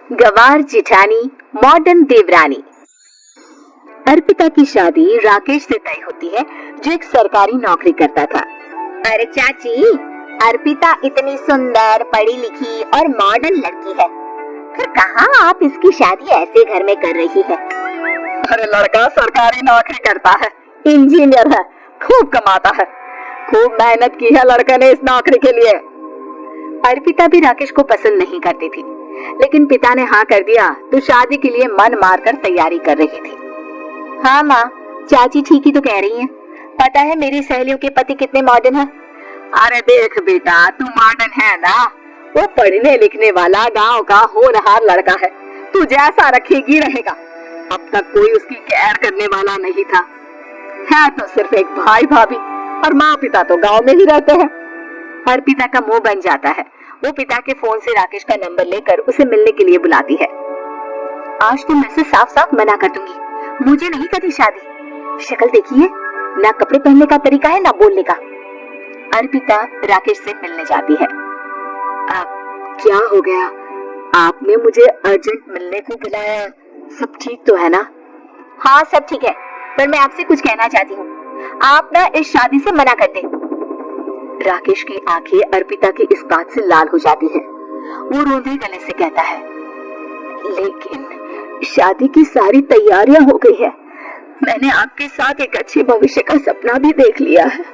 गवार जेठानी मॉडर्न देवरानी। अर्पिता की शादी राकेश से तय होती है, जो एक सरकारी नौकरी करता था। अरे चाची, अर्पिता इतनी सुंदर, पढ़ी लिखी और मॉडर्न लड़की है, फिर कहाँ आप इसकी शादी ऐसे घर में कर रही है? अरे लड़का सरकारी नौकरी करता है, इंजीनियर है, खूब कमाता है, खूब मेहनत की है लड़के ने इस नौकरी के लिए। अर्पिता भी राकेश को पसंद नहीं करती थी, लेकिन पिता ने हाँ कर दिया तो शादी के लिए मन मारकर तैयारी कर रही थी। हाँ माँ, चाची ठीक ही तो कह रही हैं। पता है मेरी सहेलियों के पति कितने मॉडर्न हैं। अरे देख बेटा, तू मॉडर्न है ना, वो पढ़ने लिखने वाला गांव का होनहार लड़का है, तू जैसा रखेगी रहेगा। अब तक कोई उसकी केयर करने वाला नहीं था, है तो सिर्फ एक भाई भाभी, और माँ पिता तो गांव में ही रहते हैं। अर्पिता का मुंह बन जाता है। वो पिता के फोन से राकेश का नंबर लेकर उसे मिलने के लिए बुलाती है। आज तो मैं से साफ साफ मना कर दूंगी, मुझे नहीं करनी शादी। शक्ल देखिए, ना कपड़े पहनने का तरीका है ना बोलने का। अर्पिता राकेश से मिलने जाती है। क्या हो गया? आपने मुझे अर्जेंट मिलने को बुलाया, सब ठीक तो है ना? हाँ सब ठीक है, पर मैं आपसे कुछ कहना चाहती हूँ। आप ना इस शादी से मना कर दें। राकेश की आंखें अर्पिता की इस बात से लाल हो जाती है। वो रोंदे गले से कहता है, लेकिन शादी की सारी तैयारियां हो गई है, मैंने आपके साथ एक अच्छे भविष्य का सपना भी देख लिया है।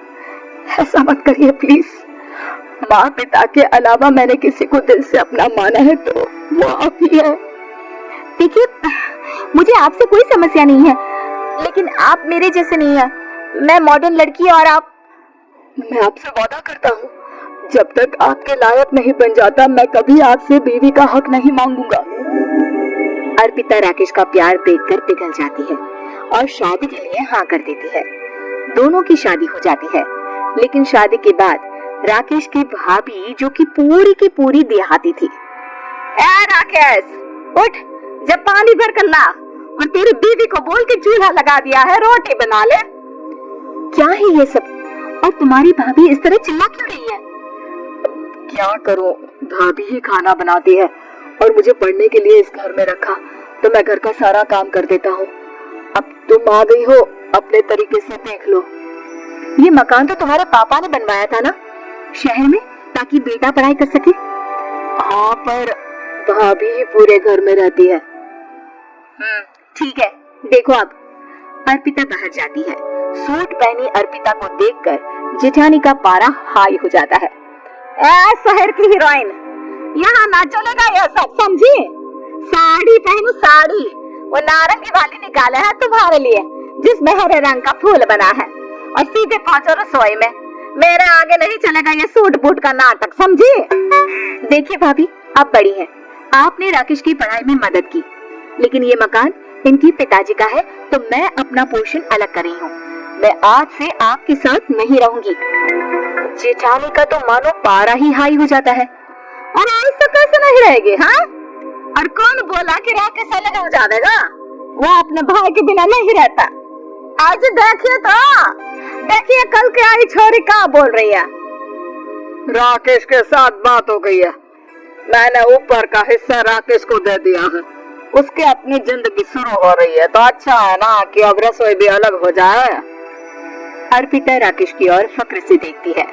ऐसा मत करिए प्लीज। माँ पिता के अलावा मैंने किसी को दिल से अपना माना है तो वो आप ही है। देखिए, मुझे आपसे कोई समस्या नहीं है, लेकिन आप मेरे जैसे नहीं है। मैं मॉडर्न लड़की और आप। मैं आपसे वादा करता हूँ, जब तक आपके लायक नहीं बन जाता मैं कभी आपसे बीवी का हक नहीं मांगूंगा। अर्पिता राकेश का प्यार देखकर पिघल जाती है और शादी के लिए हाँ कर देती है। दोनों की शादी हो जाती है, लेकिन शादी के बाद राकेश की भाभी, जो कि पूरी की पूरी देहाती थी, ए राकेश, उठ, जब पानी भर कर ला, और तेरी बीवी को बोल के चूल्हा लगा दिया है, रोटी बना ले। क्या है ये सब? और तुम्हारी भाभी इस तरह चिल्ला क्यों रही है? क्या करूं, भाभी ही खाना बनाती है और मुझे पढ़ने के लिए इस घर में रखा, तो मैं घर का सारा काम कर देता हूँ। अब तुम आ गई हो, अपने तरीके से देख लो। ये मकान तो तुम्हारे पापा ने बनवाया था ना, शहर में, ताकि बेटा पढ़ाई कर सके। हाँ, पर भाभी ही पूरे घर में रहती है। ठीक है, देखो अब। अर्पिता बाहर जाती है। सूट पहनी अर्पिता को देखकर जेठानी का पारा हाई हो जाता है। ए शहर की हीरोइन, यहाँ ना चलेगा यह सब, समझी? साड़ी पहनो साड़ी, वो नारंगी वाली निकाले है तुम्हारे लिए, जिसमें हरे रंग का फूल बना है, और सीधे पहुंचो रसोई में। मेरे आगे नहीं चलेगा ये सूट बूट का नाटक, समझी? देखिए भाभी, आप बड़ी हैं, आपने राकेश की पढ़ाई में मदद की, लेकिन ये मकान इनकी पिताजी का है, तो मैं अपना पोर्शन अलग कर रही हूँ। मैं आज से आपके साथ नहीं रहूंगी। जेठानी का तो मानो पारा ही हाई हो जाता है। और ऐसा कैसे नहीं रहेगी? हाँ, और कौन बोला कि राकेश अलग हो जाएगा? वो अपने भाई के बिना नहीं रहता। आज देखिए तो, देखिए कल के आई छोरी क्या बोल रही है। राकेश के साथ बात हो गई है, मैंने ऊपर का हिस्सा राकेश को दे दिया है, उसकी अपनी जिंदगी शुरू हो रही है, तो अच्छा है ना कि अब रसोई भी अलग हो जाए। अर्पिता राकेश की ओर फक्र से देखती है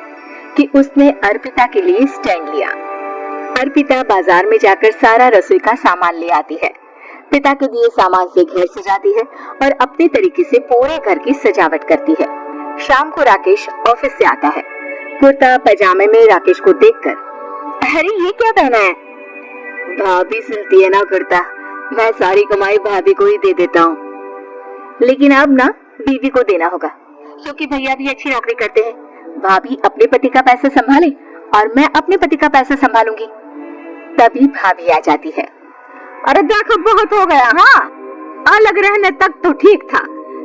कि उसने अर्पिता के लिए स्टैंड लिया। अर्पिता बाजार में जाकर सारा रसोई का सामान ले आती है। पिता के दिए सामान से घर सजाती है और अपने तरीके से पूरे घर की सजावट करती है। शाम को राकेश ऑफिस से आता है। कुर्ता पजामे में राकेश को देखकर, अरे ये क्या पहना है? भाभी सिलती है ना कुर्ता, मैं सारी कमाई भाभी को ही दे देता हूँ। लेकिन अब ना बीवी को देना होगा, क्योंकि भैया भी अच्छी नौकरी करते हैं। भाभी अपने पति का पैसा संभाले और मैं अपने पति का पैसा संभालूंगी। तभी भाभी आ जाती है। अरे देखो, बहुत हो गया। हाँ, अलग रहने तक तो ठीक था,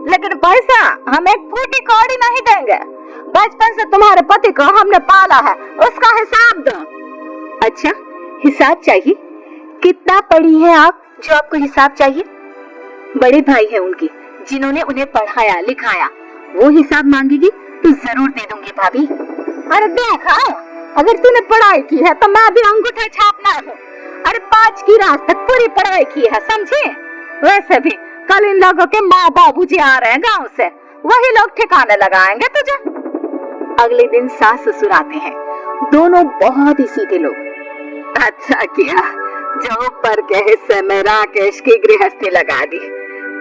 लेकिन पैसा हम एक फूटी कौड़ी नहीं देंगे। बचपन से तुम्हारे पति को हमने पाला है, उसका हिसाब दो। अच्छा, हिसाब चाहिए? कितना पढ़ी है आप जो आपको हिसाब चाहिए? बड़े भाई हैं उनके, जिन्होंने उन्हें पढ़ाया लिखाया, वो हिसाब मांगेगी तो जरूर दे दूंगी भाभी। अरे देखा, अगर तूने पढ़ाई की है तो मैं भी अंगूठा छापना हूँ। अरे 5 की रात तक पूरी पढ़ाई की है, समझे। वैसे भी कल इन लोगों के माँ बाबूजी आ रहे हैं गांव से, वही लोग ठिकाने लगाएंगे तुझे। अगले दिन सास ससुर आते हैं, दोनों बहुत ही सीधे लोग। अच्छा किया जो ऊपर के हिस्से में राकेश की गृहस्थी लगा दी,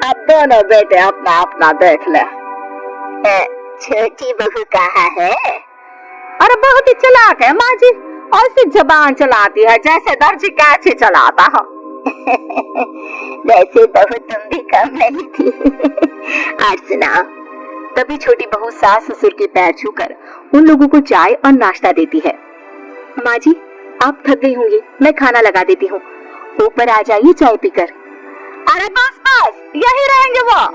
अब दोनों बेटे अपना अपना देख ले। छोटी बहू कहाँ है? अरे बहुत ही चालाक है माँ जी, ऐसी जबान चलाती है जैसे दर्जी कैंची चलाता हो। वैसे बहू तुम भी कम नहीं थी। आज सुनाओ। तभी छोटी बहू सास ससुर के पैर छूकर उन लोगों को चाय और नाश्ता देती है। माँ जी आप थक गई होंगी, मैं खाना लगा देती हूँ, ऊपर आ जाइए चाय पीकर। अरे बस बस यही रहेंगे वो,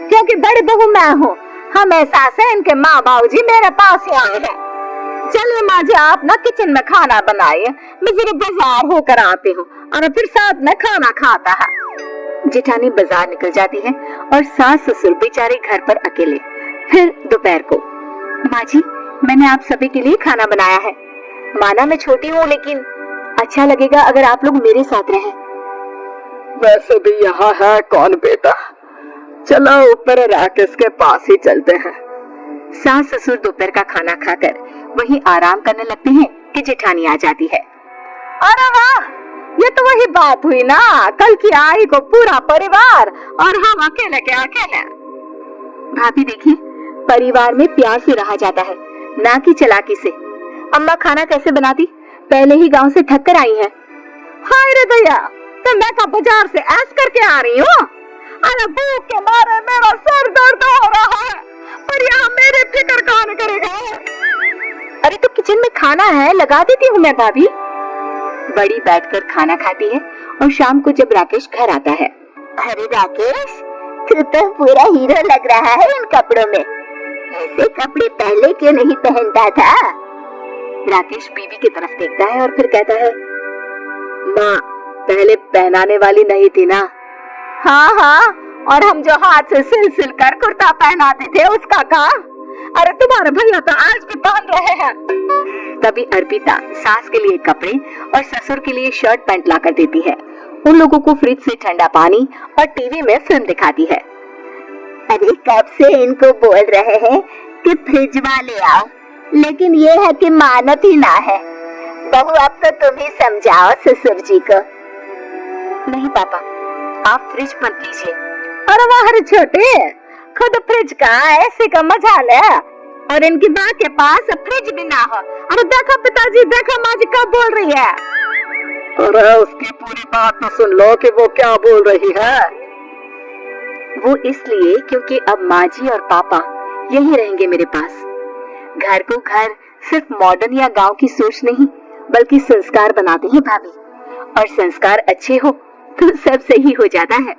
क्योंकि बड़ी बहू मैं हूँ, हमेशा से इनके माँ बाबूजी मेरे पास ही आए हैं। चलिए माँ जी आप ना किचन में खाना बनाइए, मैं जरा बाजार होकर आती हूँ और फिर साथ में खाना खाता है। जेठानी बाजार निकल जाती है और सास ससुर बेचारे घर पर अकेले। फिर दोपहर को, माँ जी मैंने आप सभी के लिए खाना बनाया है, माना मैं छोटी हूँ लेकिन अच्छा लगेगा अगर आप लोग मेरे साथ रहें। वैसे भी यहाँ है कौन बेटा, चलो ऊपर राकेश के पास ही चलते हैं। सास ससुर दोपहर का खाना खाकर वहीं आराम करने लगते हैं कि जेठानी आ जाती है। अरे वाह, ये तो वही बात हुई ना, कल की आई को पूरा परिवार और हम अकेले के अकेले। भाभी देखिए परिवार में प्यार से रहा जाता है, ना कि चालाकी से। अम्मा खाना कैसे बनाती, पहले ही गांव से थक कर आई है। हाय रे भैया, तो मैं का बाजार से ऐस करके आ रही हूँ। अरे भूख के मारे मेरा सर दर्द हो रहा है, पर यहाँ मेरी फिक्र कौन करेगा। अरे तो किचन में खाना है, लगा देती हूँ मैं भाभी। बड़ी बैठकर खाना खाती है और शाम को जब राकेश घर आता है। अरे राकेश तू तो पूरा हीरो लग रहा है इन कपड़ों में, ऐसे कपड़े पहले क्यों नहीं पहनता था? राकेश बीवी की तरफ देखता है और फिर कहता है, माँ पहले पहनाने वाली नहीं थी ना। हाँ हाँ, और हम जो हाथ से सिल सिल कर कुर्ता पहनाते थे उसका काम। अरे तुम्हारे भैया तो आज भी पहन रहे हैं। तभी अर्पिता सास के लिए कपड़े और ससुर के लिए शर्ट पैंट लाकर देती है। उन लोगों को फ्रिज से ठंडा पानी और टीवी में फिल्म दिखाती है। अरे कब से इनको बोल रहे हैं कि फ्रिज वाले आओ, लेकिन ये है कि मानत ही ना है। बहू अब तो तुम ही समझाओ ससुर जी को। नहीं पापा आप फ्रिज मत लीजिए। अरे वाह रे छोटे, खुद फ्रिज का ऐसे का मजा ले, और इनकी माँ के पास फ्रिज भी ना हो। अरे देखो पिताजी, देखो माँ जी कब बोल रही है। अरे उसकी पूरी बात तो सुन लो कि वो क्या बोल रही है। वो इसलिए क्योंकि अब माँ जी और पापा यही रहेंगे मेरे पास। घर को घर सिर्फ मॉडर्न या गांव की सोच नहीं बल्कि संस्कार बनाते हैं भाभी, और संस्कार अच्छे हो तो सब सही हो जाता है।